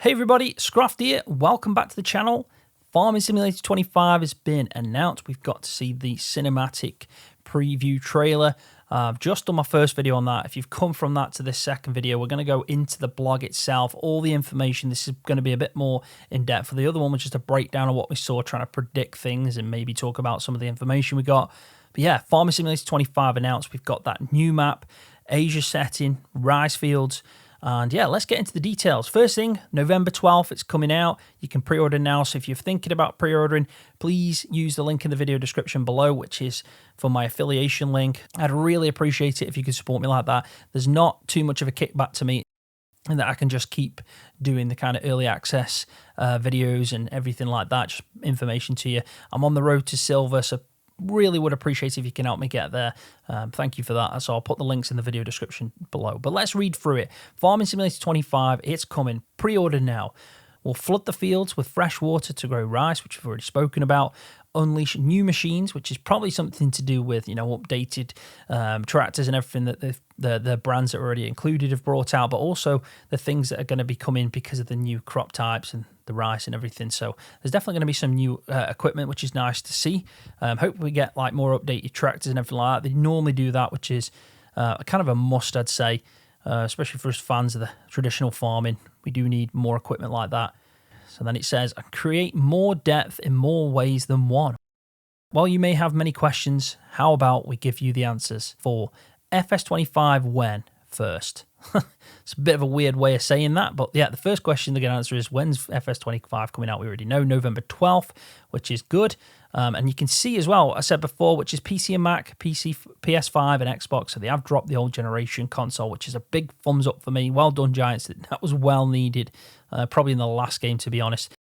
Hey everybody, Scruffed here. Welcome back to the channel. Farming Simulator 25 has been announced. We've got to see the cinematic preview trailer. Just done my first video on that. If you've come from that to this second video, we're going to go into the blog itself, all the information. This is going to be a bit more in-depth. The other one was just a breakdown of what we saw, trying to predict things and maybe talk about some of the information we got. But yeah, Farming Simulator 25 announced. We've got that new map, Asia setting, rice fields. And yeah, let's get into the details. First thing, November 12th, it's coming out. You can pre-order now. So if you're thinking about pre-ordering, please use the link in the video description below, which is for my affiliation link. I'd really appreciate it if you could support me like that. There's not too much of a kickback to me, and that I can just keep doing the kind of early access videos and everything like that, just information to you. I'm on the road to silver, so really would appreciate if you can help me get there. Thank you for that. So I'll put the links in the video description below. But let's read through it. Farming Simulator 25, it's coming. Pre-order now. We'll flood the fields with fresh water to grow rice, which we've already spoken about. Unleash new machines, which is probably something to do with, updated tractors and everything that the brands that are already included have brought out, but also the things that are going to be coming because of the new crop types and the rice and everything. So there's definitely going to be some new equipment, which is nice to see. Hope we get like more updated tractors and everything like that. They normally do that, which is kind of a must, I'd say, especially for us fans of the traditional farming. We do need more equipment like that. So then it says, create more depth in more ways than one. While you may have many questions, how about we give you the answers for FS25 when first? It's a bit of a weird way of saying that, but yeah, the first question they're going to answer is, when's FS25 coming out? We already know, November 12th, which is good. And you can see as well, I said before, which is PC and Mac, PS5 and Xbox. So they have dropped the old generation console, which is a big thumbs up for me. Well done, Giants. That was well needed, probably in the last game, to be honest.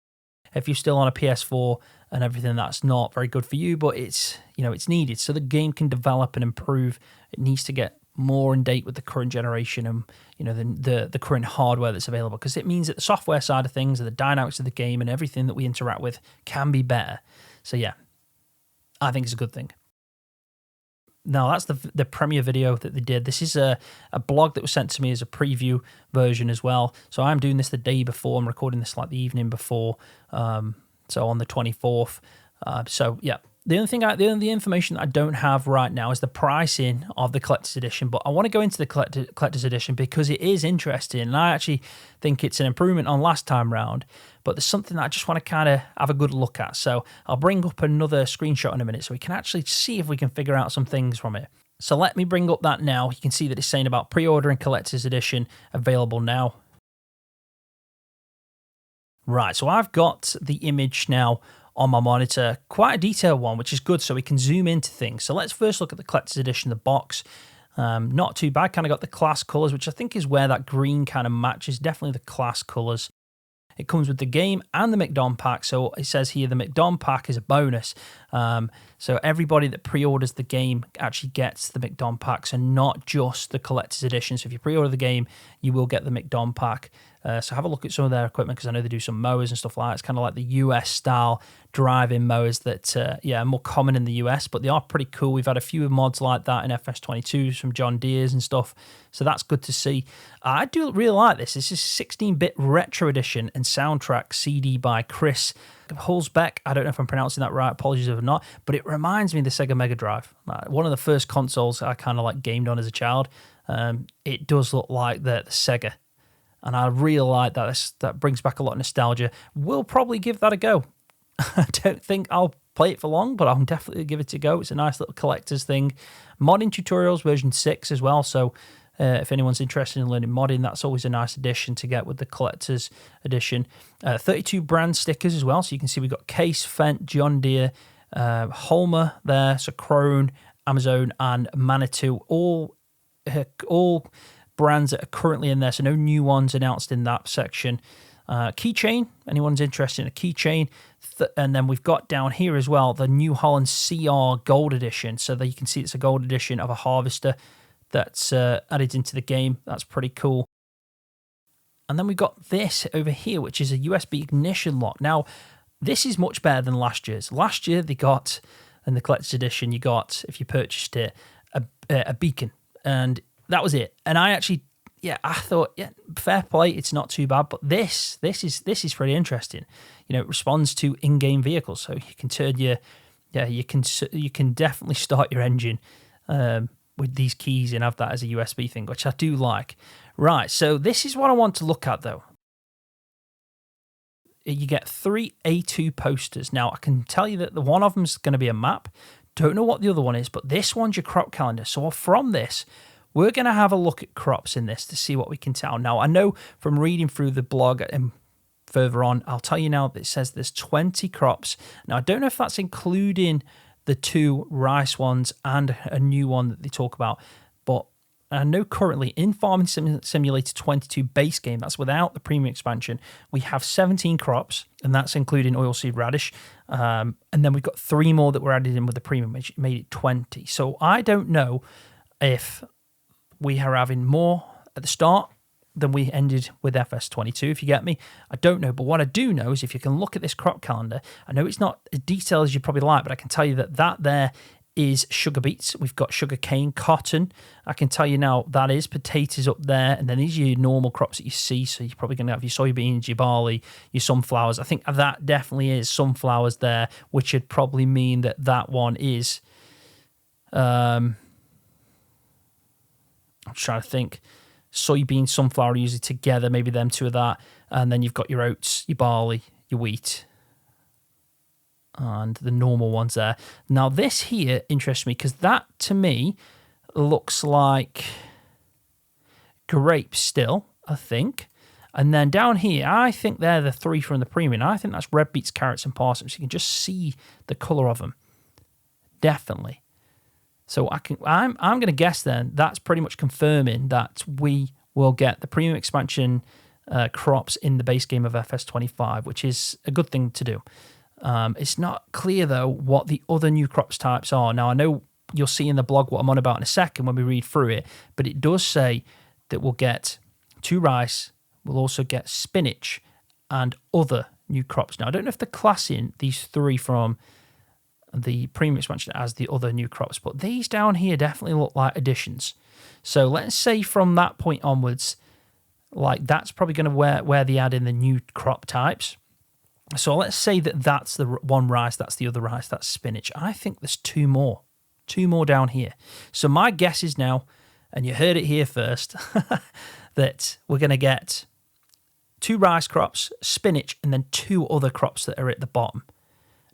If you're still on a PS4 and everything, that's not very good for you, but it's needed. So the game can develop and improve. It needs to get more in date with the current generation and the current hardware that's available, because it means that the software side of things and the dynamics of the game and everything that we interact with can be better. So yeah, I think it's a good thing. Now that's the premiere video that they did. This is a blog that was sent to me as a preview version as well. So I'm doing this the day before. I'm recording this like the evening before. So on the 24th. So yeah. The only information that I don't have right now is the pricing of the collector's edition, but I want to go into the collector's edition because it is interesting, and I actually think it's an improvement on last time round, but there's something that I just want to kind of have a good look at. So I'll bring up another screenshot in a minute so we can actually see if we can figure out some things from it. So let me bring up that now. You can see that it's saying about pre-ordering collector's edition available now. Right, so I've got the image now on my monitor, quite a detailed one, which is good, so we can zoom into things. So let's first look at the collector's edition, the box. Not too bad, kind of got the class colors, which I think is where that green kind of matches, definitely the class colors. It comes with the game and the McDon pack, so it says here the McDon pack is a bonus. So everybody that pre-orders the game actually gets the McDon packs and not just the collector's edition. So if you pre-order the game, you will get the McDon pack. So have a look at some of their equipment, because I know they do some mowers and stuff like that. It's kind of like the US style drive-in mowers that, are more common in the US, but they are pretty cool. We've had a few mods like that in FS22, some John Deere's and stuff. So that's good to see. I do really like this. This is 16-bit retro edition and soundtrack CD by Chris Hulsbeck. I don't know if I'm pronouncing that right. Apologies if I'm not. But it reminds me of the Sega Mega Drive. One of the first consoles I kind of like gamed on as a child. It does look like the Sega. And I really like that. That brings back a lot of nostalgia. We'll probably give that a go. I don't think I'll play it for long, but I'll definitely give it a go. It's a nice little collector's thing. Modding tutorials version 6 as well. So if anyone's interested in learning modding, that's always a nice addition to get with the collector's edition. 32 brand stickers as well. So you can see we've got Case, Fendt, John Deere, Holmer there, so Krone, Amazon, and Manitou. All brands that are currently in there, so no new ones announced in that section. Keychain, anyone's interested in a keychain. And then we've got down here as well the New Holland CR Gold Edition. So that you can see it's a gold edition of a harvester that's added into the game. That's pretty cool. And then we've got this over here, which is a USB ignition lock. Now, this is much better than last year's. Last year, they got, in the collector's edition, you got, if you purchased it, a beacon. And that was it. And I actually yeah, I thought, yeah, fair play. It's not too bad, but this is pretty interesting. You know, it responds to in-game vehicles, so you can turn your, yeah, you can definitely start your engine with these keys and have that as a USB thing, which I do like. Right, so this is what I want to look at though. You get 3 A2 posters. Now, I can tell you that the one of them is going to be a map. Don't know what the other one is, but this one's your crop calendar. So from this, we're going to have a look at crops in this to see what we can tell. Now, I know from reading through the blog and further on, I'll tell you now that it says there's 20 crops. Now, I don't know if that's including the 2 rice ones and a new one that they talk about, but I know currently in Farming Simulator 22 base game, that's without the premium expansion, we have 17 crops, and that's including oilseed radish. And then we've got 3 more that were added in with the premium, which made it 20. So I don't know if we are having more at the start than we ended with FS22, if you get me. I don't know, but what I do know is if you can look at this crop calendar, I know it's not as detailed as you probably like, but I can tell you that there is sugar beets. We've got sugar cane, cotton. I can tell you now that is potatoes up there, and then these are your normal crops that you see. So you're probably going to have your soybeans, your barley, your sunflowers. I think that definitely is sunflowers there, which would probably mean that that one is. I'm trying to think. Soybean, sunflower usually together, maybe them 2 of that, and then you've got your oats, your barley, your wheat, and the normal ones there. Now this here interests me because that to me looks like grapes still, I think. And then down here, I think they're the 3 from the premium. I think that's red beets, carrots, and parsnips. You can just see the colour of them. Definitely. So I'm going to guess then that's pretty much confirming that we will get the premium expansion crops in the base game of FS25, which is a good thing to do. It's not clear, though, what the other new crops types are. Now, I know you'll see in the blog what I'm on about in a second when we read through it, but it does say that we'll get 2 rice, we'll also get spinach and other new crops. Now, I don't know if they're classing these 3 from the premium expansion as the other new crops, but these down here definitely look like additions. So let's say from that point onwards, like that's probably going to where they add in the new crop types. So let's say that that's the one rice, that's the other rice, that's spinach. I think there's 2 more down here. So my guess is now, and you heard it here first, that we're going to get 2 rice crops, spinach, and then 2 other crops that are at the bottom.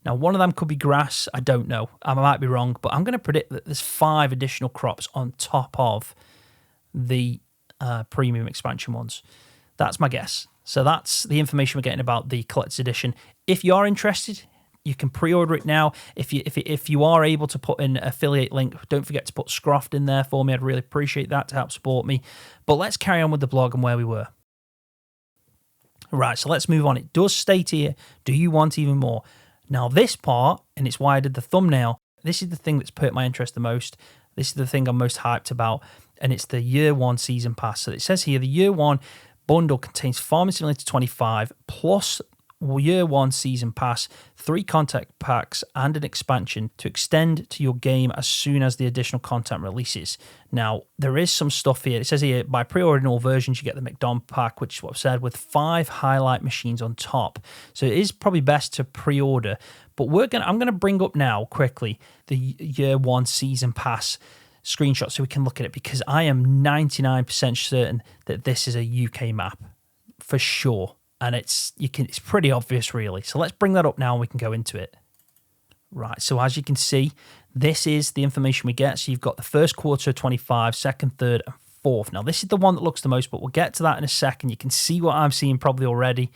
Now, one of them could be grass. I don't know. I might be wrong, but I'm going to predict that there's 5 additional crops on top of the premium expansion ones. That's my guess. So that's the information we're getting about the collector's edition. If you are interested, you can pre-order it now. If you are able to put in an affiliate link, don't forget to put Scroft in there for me. I'd really appreciate that to help support me. But let's carry on with the blog and where we were. Right, so let's move on. It does state here, do you want even more? Now this part, and it's why I did the thumbnail, this is the thing that's perked my interest the most. This is the thing I'm most hyped about, and it's the Year 1 Season Pass. So it says here, the Year 1 bundle contains Farming Simulator 25 plus Year 1 Season Pass, 3 content packs, and an expansion to extend to your game as soon as the additional content releases. Now, there is some stuff here. It says here, by pre-ordering all versions, you get the McDonald pack, which is what I've said, with 5 highlight machines on top. So it is probably best to pre-order. But I'm going to bring up now, quickly, the Year 1 Season Pass screenshot so we can look at it, because I am 99% certain that this is a UK map, for sure. And it's pretty obvious, really. So let's bring that up now and we can go into it. Right, so as you can see, this is the information we get. So you've got the first quarter of 25, second, third, and fourth. Now, this is the one that looks the most, but we'll get to that in a second. You can see what I'm seeing probably already.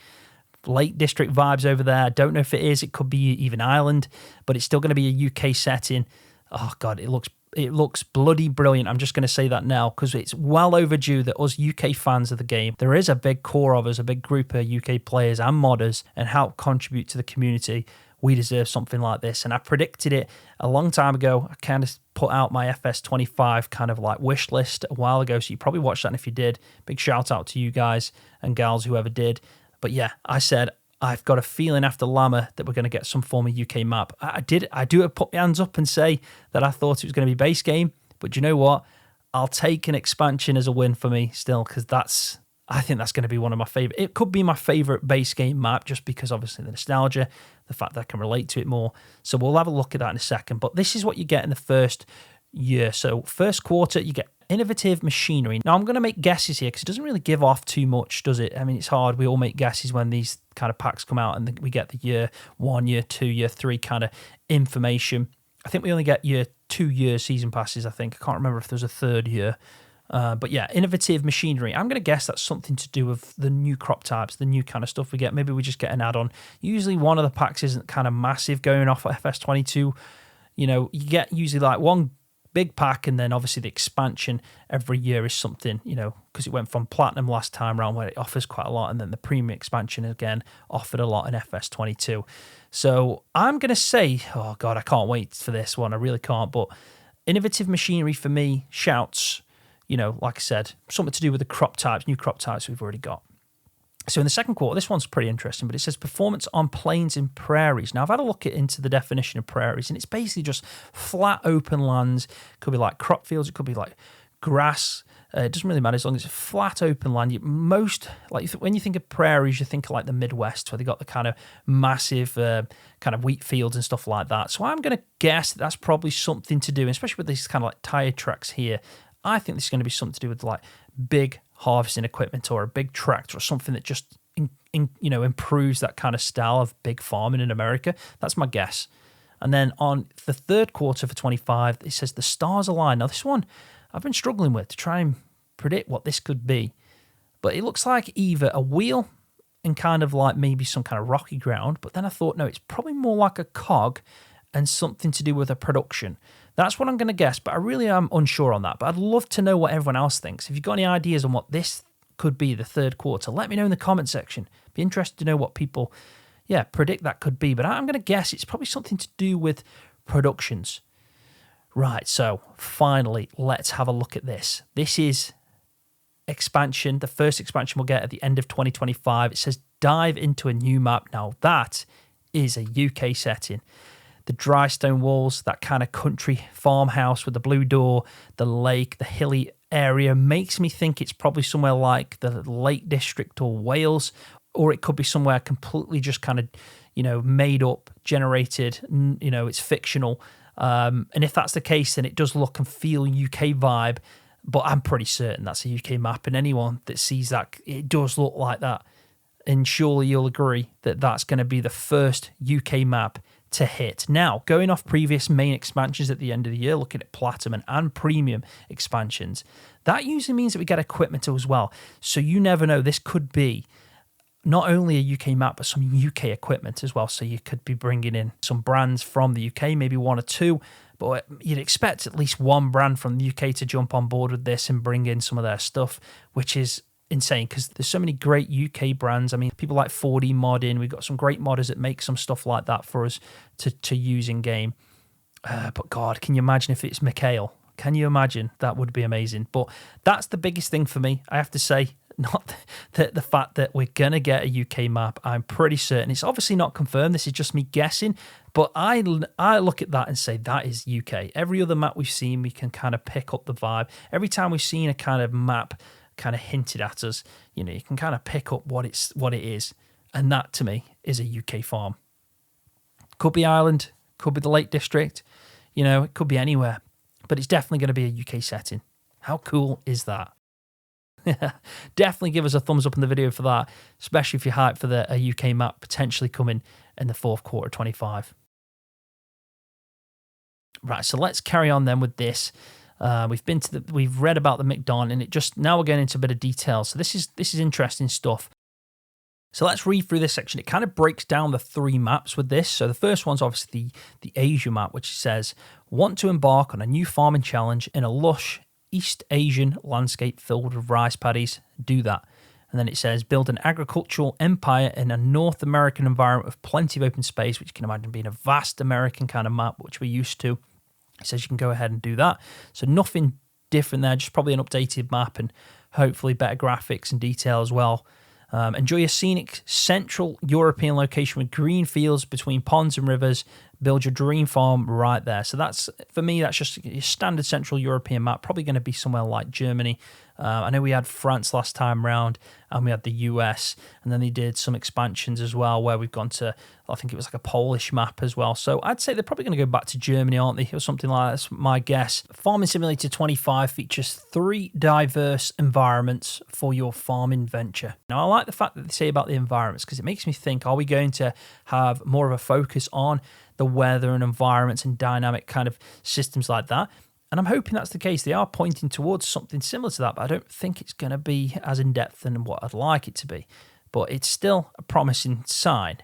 Lake District vibes over there. I don't know if it is. It could be even Ireland, but it's still going to be a UK setting. Oh, God, it looks bloody brilliant. I'm just going to say that now because it's well overdue that us UK fans of the game, there is a big core of us, a big group of UK players and modders, and help contribute to the community. We deserve something like this. And I predicted it a long time ago. I kind of put out my FS25 kind of like wish list a while ago. So you probably watched that. And if you did, big shout out to you guys and gals, whoever did. But yeah, I said, I've got a feeling after Llama that we're going to get some form of UK map. I do put my hands up and say that I thought it was going to be base game, but you know what? I'll take an expansion as a win for me still, because I think that's going to be one of my favorite. It could be my favorite base game map just because obviously the nostalgia, the fact that I can relate to it more. So we'll have a look at that in a second. But this is what you get in the first year. So first quarter, you get innovative machinery. Now I'm going to make guesses here because it doesn't really give off too much, does it? I mean, it's hard. We all make guesses when these kind of packs come out and we get the year 1, year 2, year 3 kind of information. I think we only get year 2 season passes, I think. I can't remember if there's a third year. But yeah, innovative machinery. I'm going to guess that's something to do with the new crop types, the new kind of stuff we get. Maybe we just get an add-on. Usually one of the packs isn't kind of massive going off at FS22. You know, you get usually like one big pack, and then obviously the expansion every year is something, you know, because it went from Platinum last time around where it offers quite a lot, and then the Premium expansion again offered a lot in FS22. So I'm going to say, oh God, I can't wait for this one. I really can't. But innovative machinery for me shouts, you know, like I said, something to do with the crop types, new crop types we've already got. So in the second quarter, this one's pretty interesting, but it says performance on plains and prairies. Now, I've had a look into the definition of prairies, and it's basically just flat open lands. It could be like crop fields, it could be like grass. It doesn't really matter as long as it's flat open land. When you think of prairies, you think of like the Midwest, where they got the kind of massive kind of wheat fields and stuff like that. So I'm going to guess that's probably something to do, especially with these kind of like tire tracks here. I think this is going to be something to do with like big harvesting equipment or a big tractor or something that just improves that kind of style of big farming in America. That's my guess. And then on the third quarter for 25, it says the stars align. Now this one I've been struggling with to try and predict what this could be, but it looks like either a wheel and kind of like maybe some kind of rocky ground, but then I thought, no, it's probably more like a cog and something to do with a production. That's what I'm going to guess, but I really am unsure on that. But I'd love to know what everyone else thinks. If you've got any ideas on what this could be, the third quarter, let me know in the comment section. Be interested to know what people, predict that could be. But I'm going to guess it's probably something to do with productions. Right, so finally, let's have a look at this. This is expansion, the first expansion we'll get at the end of 2025. It says dive into a new map. Now, that is a UK setting. The dry stone walls, that kind of country farmhouse with the blue door, the lake, the hilly area makes me think it's probably somewhere like the Lake District or Wales, or it could be somewhere completely just kind of, made up, generated, it's fictional. And if that's the case, then it does look and feel UK vibe, but I'm pretty certain that's a UK map, and anyone that sees that, it does look like that. And surely you'll agree that that's going to be the first UK map to hit. Now, going off previous main expansions at the end of the year, looking at Platinum and Premium expansions, that usually means that we get equipment as well. So you never know, this could be not only a UK map, but some UK equipment as well. So you could be bringing in some brands from the UK, maybe one or two, but you'd expect at least one brand from the UK to jump on board with this and bring in some of their stuff, which is insane because there's so many great UK brands. I mean, people like 4D Modding, we've got some great modders that make some stuff like that for us to use in game. But God, can you imagine if it's Mikhail? Can you imagine? That would be amazing. But that's the biggest thing for me, I have to say. Not the fact that we're going to get a UK map. I'm pretty certain. It's obviously not confirmed. This is just me guessing. But I look at that and say that is UK. Every other map we've seen, we can kind of pick up the vibe. Every time we've seen a kind of map kind of hinted at us, you can kind of pick up what it is. And that, to me, is a UK farm. Could be Ireland. Could be the Lake District. It could be anywhere. But it's definitely going to be a UK setting. How cool is that? Definitely give us a thumbs up in the video for that, especially if you're hyped for a UK map potentially coming in the fourth quarter 25. Right, so let's carry on then with this. We've read about the McDon, and now we're getting into a bit of detail. So this is interesting stuff. So let's read through this section. It kind of breaks down the three maps with this. So the first one's obviously the Asia map, which says, want to embark on a new farming challenge in a lush East Asian landscape filled with rice paddies? Do that. And then it says, build an agricultural empire in a North American environment with plenty of open space, which you can imagine being a vast American kind of map, which we're used to. It says you can go ahead and do that. So nothing different there, just probably an updated map and hopefully better graphics and detail as well. Enjoy a scenic Central European location with green fields between ponds and rivers, build your dream farm right there. So that's, for me, that's just your standard Central European map, probably going to be somewhere like Germany. I know we had France last time round, and we had the US, and then they did some expansions as well where we've gone to, I think it was like a Polish map as well. So I'd say they're probably going to go back to Germany, aren't they, or something like that. That's my guess. Farming Simulator 25 features 3 diverse environments for your farming venture. Now, I like the fact that they say about the environments, because it makes me think, are we going to have more of a focus on the weather and environments and dynamic kind of systems like that? And I'm hoping that's the case. They are pointing towards something similar to that, but I don't think it's going to be as in-depth than what I'd like it to be. But it's still a promising sign.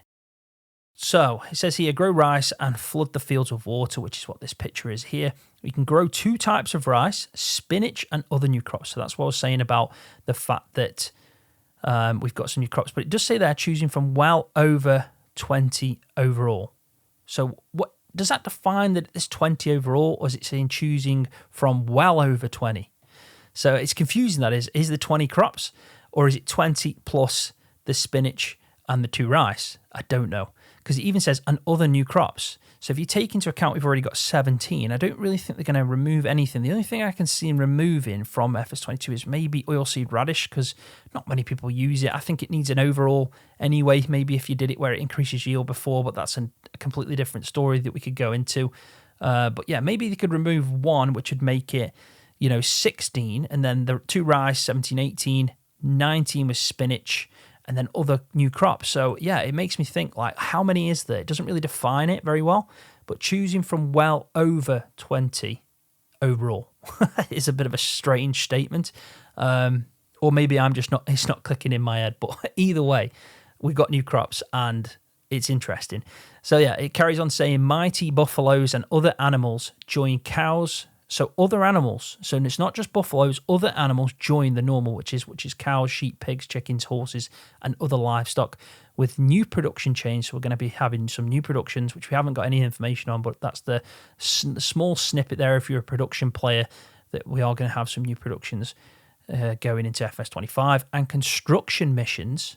So it says here, grow rice and flood the fields with water, which is what this picture is here. You can grow 2 types of rice, spinach and other new crops. So that's what I was saying about the fact that we've got some new crops. But it does say they're choosing from well over 20 overall. So what does that define that it's 20 overall, or is it saying choosing from well over 20? So it's confusing, that is the 20 crops, or is it 20 plus the spinach and the 2 rice? I don't know, because it even says and other new crops. So if you take into account we've already got 17, I don't really think they're going to remove anything. The only thing I can see them removing from FS22 is maybe oilseed radish, because not many people use it. I think it needs an overall anyway, maybe if you did it where it increases yield before, but that's a completely different story that we could go into. But yeah, maybe they could remove 1, which would make it, 16, and then the 2 rice, 17, 18, 19 with spinach, and then other new crops. So yeah, it makes me think, like, how many is there? It doesn't really define it very well, but choosing from well over 20 overall is a bit of a strange statement. Or maybe it's not clicking in my head, but either way, we've got new crops and it's interesting. So yeah, it carries on saying mighty buffaloes and other animals join cows. So other animals, so it's not just buffaloes, other animals join the normal, which is cows, sheep, pigs, chickens, horses, and other livestock with new production chains. So we're going to be having some new productions, which we haven't got any information on, but that's the small snippet there if you're a production player, that we are going to have some new productions going into FS25. And construction missions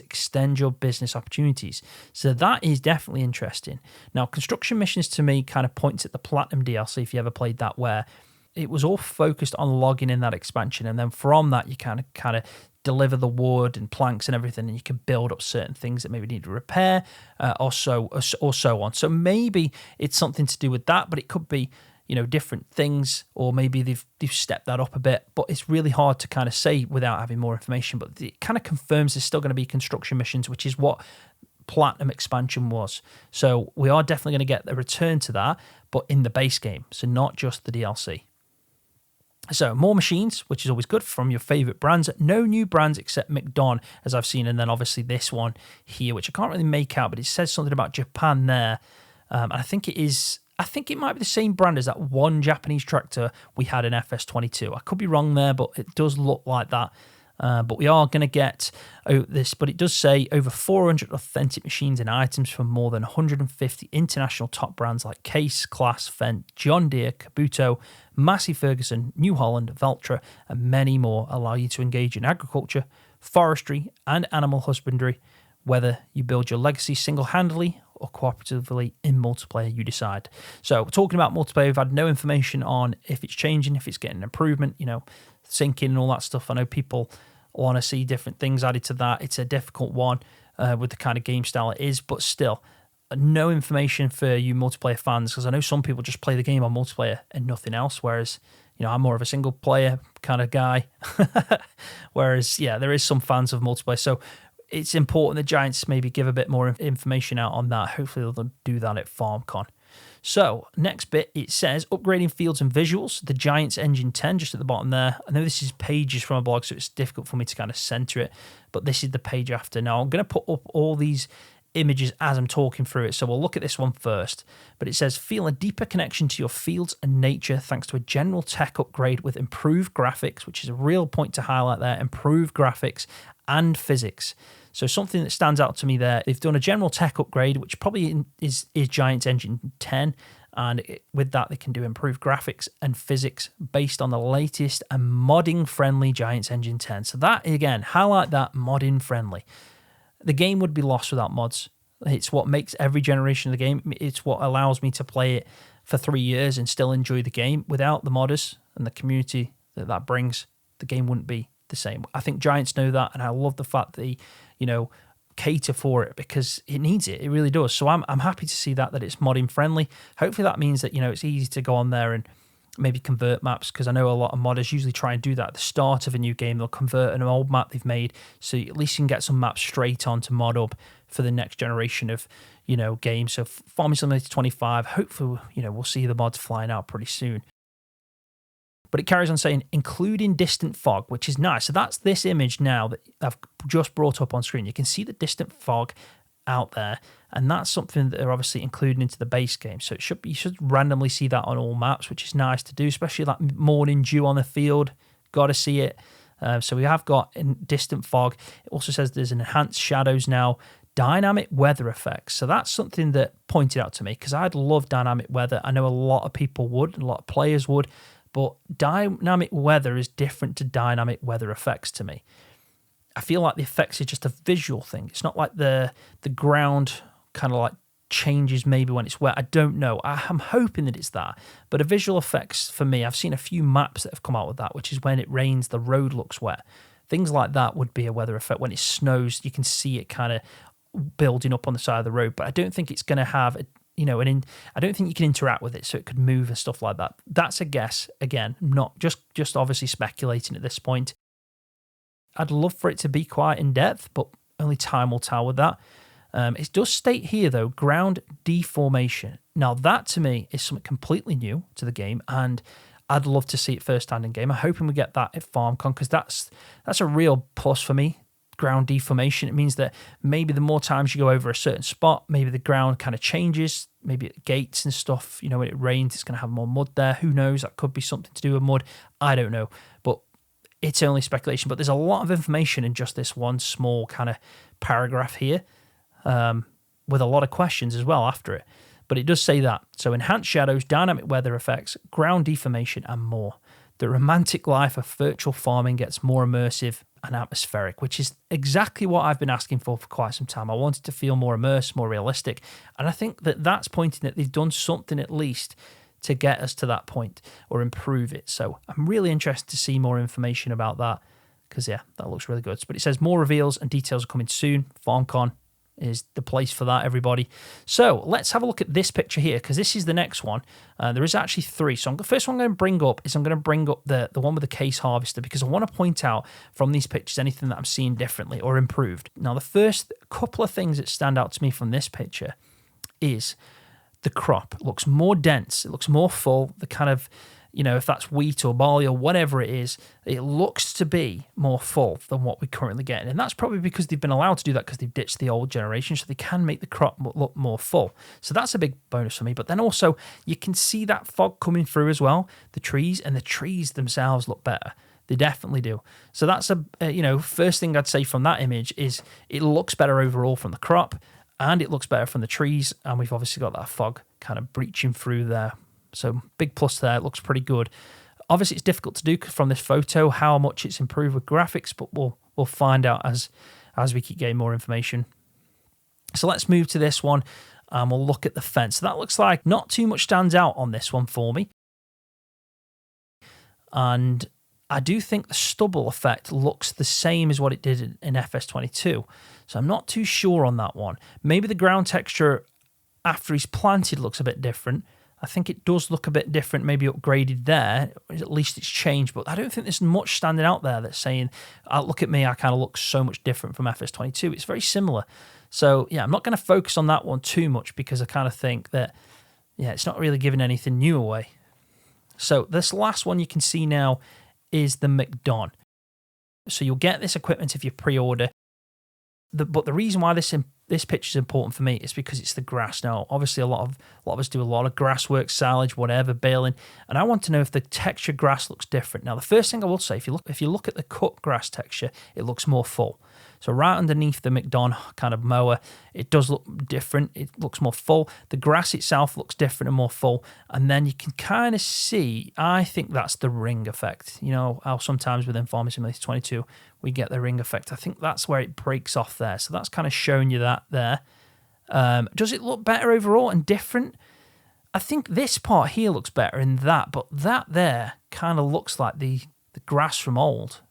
extend your business opportunities. So that is definitely interesting. Now, construction missions to me kind of points at the Platinum DLC, if you ever played that, where it was all focused on logging in that expansion. And then from that, you kind of deliver the wood and planks and everything, and you can build up certain things that maybe need repair or so on. So maybe it's something to do with that, but it could be different things, or maybe they've stepped that up a bit, but it's really hard to kind of say without having more information. But it kind of confirms there's still going to be construction missions, which is what Platinum expansion was. So we are definitely going to get a return to that, but in the base game, so not just the DLC. So more machines, which is always good, from your favorite brands. No new brands except McDon, as I've seen, and then obviously this one here, which I can't really make out, but it says something about Japan there. And I think it might be the same brand as that one Japanese tractor we had in FS22. I could be wrong there, but it does look like that. But we are going to get this, but it does say over 400 authentic machines and items from more than 150 international top brands like Case, Claas, Fendt, John Deere, Kabuto, Massey Ferguson, New Holland, Valtra, and many more allow you to engage in agriculture, forestry, and animal husbandry, whether you build your legacy single-handedly or cooperatively in multiplayer, you decide. So talking about multiplayer, we've had no information on if it's changing, if it's getting an improvement, syncing and all that stuff. I know people want to see different things added to that. It's a difficult one with the kind of game style it is, but still, no information for you multiplayer fans, because I know some people just play the game on multiplayer and nothing else, whereas I'm more of a single player kind of guy. Whereas, yeah, there is some fans of multiplayer. So it's important the Giants maybe give a bit more information out on that. Hopefully they'll do that at FarmCon. So next bit, it says upgrading fields and visuals, the Giants Engine 10, just at the bottom there. I know this is pages from a blog, so it's difficult for me to kind of center it, but this is the page after. Now I'm going to put up all these images as I'm talking through it, so we'll look at this one first. But it says feel a deeper connection to your fields and nature thanks to a general tech upgrade with improved graphics, which is a real point to highlight there, improved graphics and physics. So something that stands out to me there, they've done a general tech upgrade, which probably is Giants Engine 10, and with that they can do improved graphics and physics based on the latest and modding-friendly Giants Engine 10. So that, again, highlight that, modding-friendly. The game would be lost without mods. It's what makes every generation of the game. It's what allows me to play it for 3 years and still enjoy the game. Without the modders and the community that brings, the game wouldn't be the same. I think Giants know that, and I love the fact that they, cater for it because it needs it. It really does. So I'm happy to see that it's modding friendly. Hopefully that means that, it's easy to go on there and maybe convert maps, because I know a lot of modders usually try and do that at the start of a new game. They'll convert an old map they've made, so at least you can get some maps straight on to mod up for the next generation of, games. So Farming Simulator 25, hopefully, we'll see the mods flying out pretty soon. But it carries on saying, including distant fog, which is nice. So that's this image now that I've just brought up on screen. You can see the distant fog out there, and that's something that they're obviously including into the base game. So you should randomly see that on all maps, which is nice to do, especially like morning dew on the field. Got to see it. So we have got in distant fog. It also says there's enhanced shadows now, dynamic weather effects. So that's something that pointed out to me, because I'd love dynamic weather. I know a lot of people would, a lot of players would, but dynamic weather is different to dynamic weather effects to me. I feel like the effects is just a visual thing. It's not like the ground kind of like changes maybe when it's wet. I don't know. I'm hoping that it's that. But the visual effects for me, I've seen a few maps that have come out with that, which is when it rains, the road looks wet. Things like that would be a weather effect. When it snows, you can see it kind of building up on the side of the road. But I don't think it's going to have I don't think you can interact with it, so it could move and stuff like that. That's a guess. Again, not just obviously speculating at this point. I'd love for it to be quite in depth, but only time will tell with that. It does state here, though, ground deformation. Now, that to me is something completely new to the game, and I'd love to see it firsthand in game. I'm hoping we get that at FarmCon, because that's a real plus for me. Ground deformation. It means that maybe the more times you go over a certain spot, maybe the ground kind of changes. Maybe at gates and stuff, when it rains, it's going to have more mud there. Who knows? That could be something to do with mud. I don't know. But it's only speculation. But there's a lot of information in just this one small kind of paragraph here, with a lot of questions as well after it. But it does say that. So enhanced shadows, dynamic weather effects, ground deformation, and more. The romantic life of virtual farming gets more immersive and atmospheric, which is exactly what I've been asking for quite some time. I wanted to feel more immersed, more realistic. And I think that that's pointing that they've done something at least to get us to that point or improve it. So I'm really interested to see more information about that, because, yeah, that looks really good. But it says more reveals and details are coming soon. FarmCon is the place for that, everybody. So let's have a look at this picture here, because this is the next one. There is actually 3. So the first one I'm going to bring up is the one with the case harvester, because I want to point out from these pictures anything that I'm seeing differently or improved. Now, the first couple of things that stand out to me from this picture is the crop. It looks more dense. It looks more full. The kind of, if that's wheat or barley or whatever it is, it looks to be more full than what we're currently getting. And that's probably because they've been allowed to do that, because they've ditched the old generation, so they can make the crop look more full. So that's a big bonus for me. But then also, you can see that fog coming through as well. The trees themselves look better. They definitely do. So that's first thing I'd say from that image is it looks better overall from the crop, and it looks better from the trees. And we've obviously got that fog kind of breaching through there. So big plus there. It looks pretty good. Obviously, it's difficult to do from this photo how much it's improved with graphics, but we'll find out as we keep getting more information. So let's move to this one, and we'll look at the fence. So that looks like not too much stands out on this one for me. And I do think the stubble effect looks the same as what it did in FS22. So I'm not too sure on that one. Maybe the ground texture after he's planted looks a bit different. I think it does look a bit different, maybe upgraded there. At least it's changed, but I don't think there's much standing out there that's saying, look at me, I kind of look so much different from FS22. It's very similar. So, yeah, I'm not going to focus on that one too much, because I kind of think that, it's not really giving anything new away. So this last one you can see now is the McDon. So you'll get this equipment if you pre-order. But the reason why this picture is important for me is because it's the grass. Now, obviously, a lot of us do a lot of grass work, silage, whatever, baling, and I want to know if the texture grass looks different. Now, the first thing I will say, if you look at the cut grass texture, it looks more full. So right underneath the McDon kind of mower, it does look different. It looks more full. The grass itself looks different and more full. And then you can kind of see, I think that's the ring effect. How sometimes within Farming Simulator 22, we get the ring effect. I think that's where it breaks off there. So that's kind of showing you that there. Does it look better overall and different? I think this part here looks better in that, but that there kind of looks like the grass from old.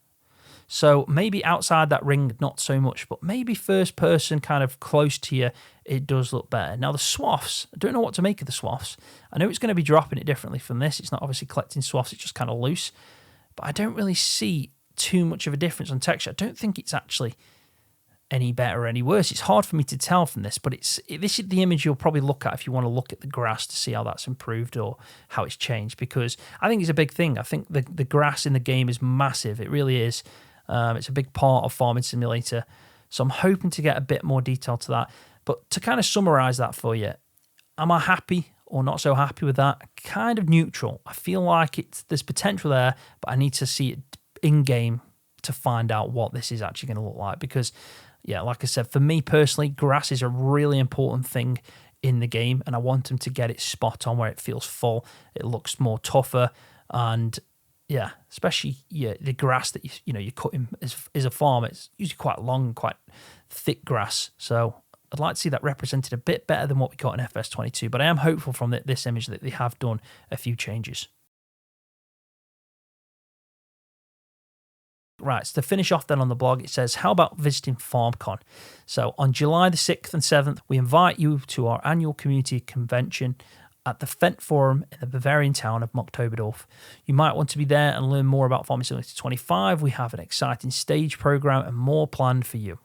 So maybe outside that ring, not so much, but maybe first person kind of close to you, it does look better. Now the swaths, I don't know what to make of the swaths. I know it's going to be dropping it differently from this. It's not obviously collecting swaths, it's just kind of loose. But I don't really see too much of a difference on texture. I don't think it's actually any better or any worse. It's hard for me to tell from this, but this is the image you'll probably look at if you want to look at the grass to see how that's improved or how it's changed, because I think it's a big thing. I think the grass in the game is massive. It really is. It's a big part of Farming Simulator, so I'm hoping to get a bit more detail to that. But to kind of summarize that for you, am I happy or not so happy with that? Kind of neutral. I feel like there's potential there, but I need to see it in-game to find out what this is actually going to look like, because yeah, like I said, for me personally, grass is a really important thing in the game, and I want them to get it spot on where it feels full. It looks more tougher, and yeah, especially the grass that you're cutting as a farmer, it's usually quite long, quite thick grass. So I'd like to see that represented a bit better than what we got in FS22. But I am hopeful from this image that they have done a few changes. Right, so to finish off then on the blog, it says, how about visiting FarmCon? So on July the 6th and 7th, we invite you to our annual community convention at the Fendt Forum in the Bavarian town of Mochtoberdorf. You might want to be there and learn more about Farming Simulator 25. We have an exciting stage program and more planned for you.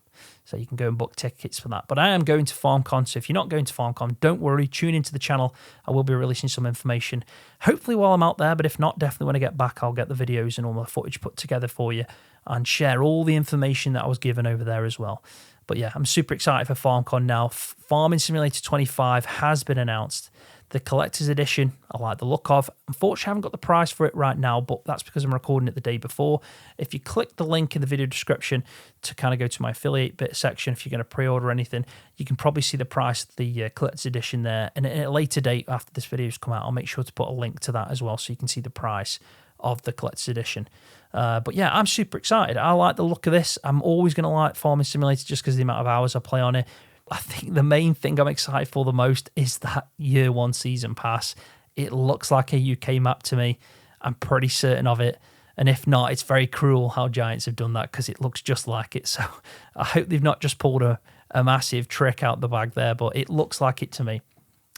So you can go and book tickets for that. But I am going to FarmCon, so if you're not going to FarmCon, don't worry, tune into the channel. I will be releasing some information, hopefully while I'm out there, but if not, definitely when I get back, I'll get the videos and all the footage put together for you and share all the information that I was given over there as well. But yeah, I'm super excited for FarmCon now. Farming Simulator 25 has been announced. The collector's edition, I like the look of. Unfortunately, I haven't got the price for it right now, but that's because I'm recording it the day before. If you click the link in the video description to kind of go to my affiliate bit section, if you're going to pre-order anything, you can probably see the price of the collector's edition there. And at a later date, after this video has come out, I'll make sure to put a link to that as well so you can see the price of the collector's edition. But yeah, I'm super excited. I like the look of this. I'm always going to like Farming Simulator just because of the amount of hours I play on it. I think the main thing I'm excited for the most is that year one season pass. It looks like a UK map to me. I'm pretty certain of it. And if not, it's very cruel how Giants have done that because it looks just like it. So I hope they've not just pulled a massive trick out the bag there, but it looks like it to me.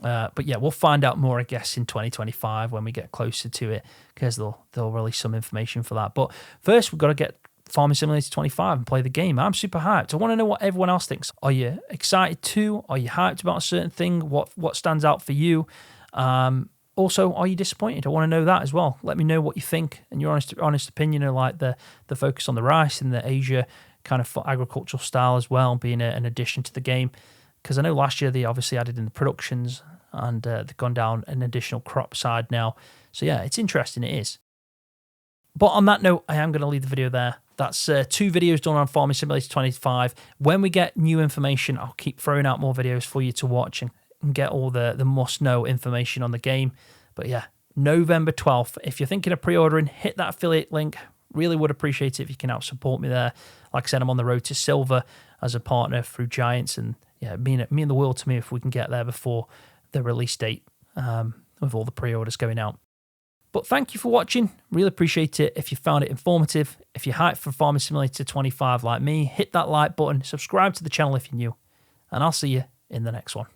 But yeah, we'll find out more, I guess, in 2025 when we get closer to it, because they'll release some information for that. But first, we've got to get Farming Simulator 25 and play the game. I'm super hyped. I want to know what everyone else thinks. Are you excited too? Are you hyped about a certain thing? What stands out for you? Also, are you disappointed? I want to know that as well. Let me know what you think and your honest opinion of like the focus on the rice and the Asia kind of agricultural style as well, being an addition to the game. Because I know last year they obviously added in the productions and they've gone down an additional crop side now. So yeah, it's interesting, it is. But on that note, I am going to leave the video there. That's 2 videos done on Farming Simulator 25. When we get new information, I'll keep throwing out more videos for you to watch and get all the must-know information on the game. But yeah, November 12th. If you're thinking of pre-ordering, hit that affiliate link. Really would appreciate it if you can help support me there. Like I said, I'm on the road to silver as a partner through Giants, and yeah, mean the world to me if we can get there before the release date with all the pre-orders going out. But thank you for watching. Really appreciate it. If you found it informative, if you're hyped for Farming Simulator 25 like me, hit that like button, subscribe to the channel if you're new, and I'll see you in the next one.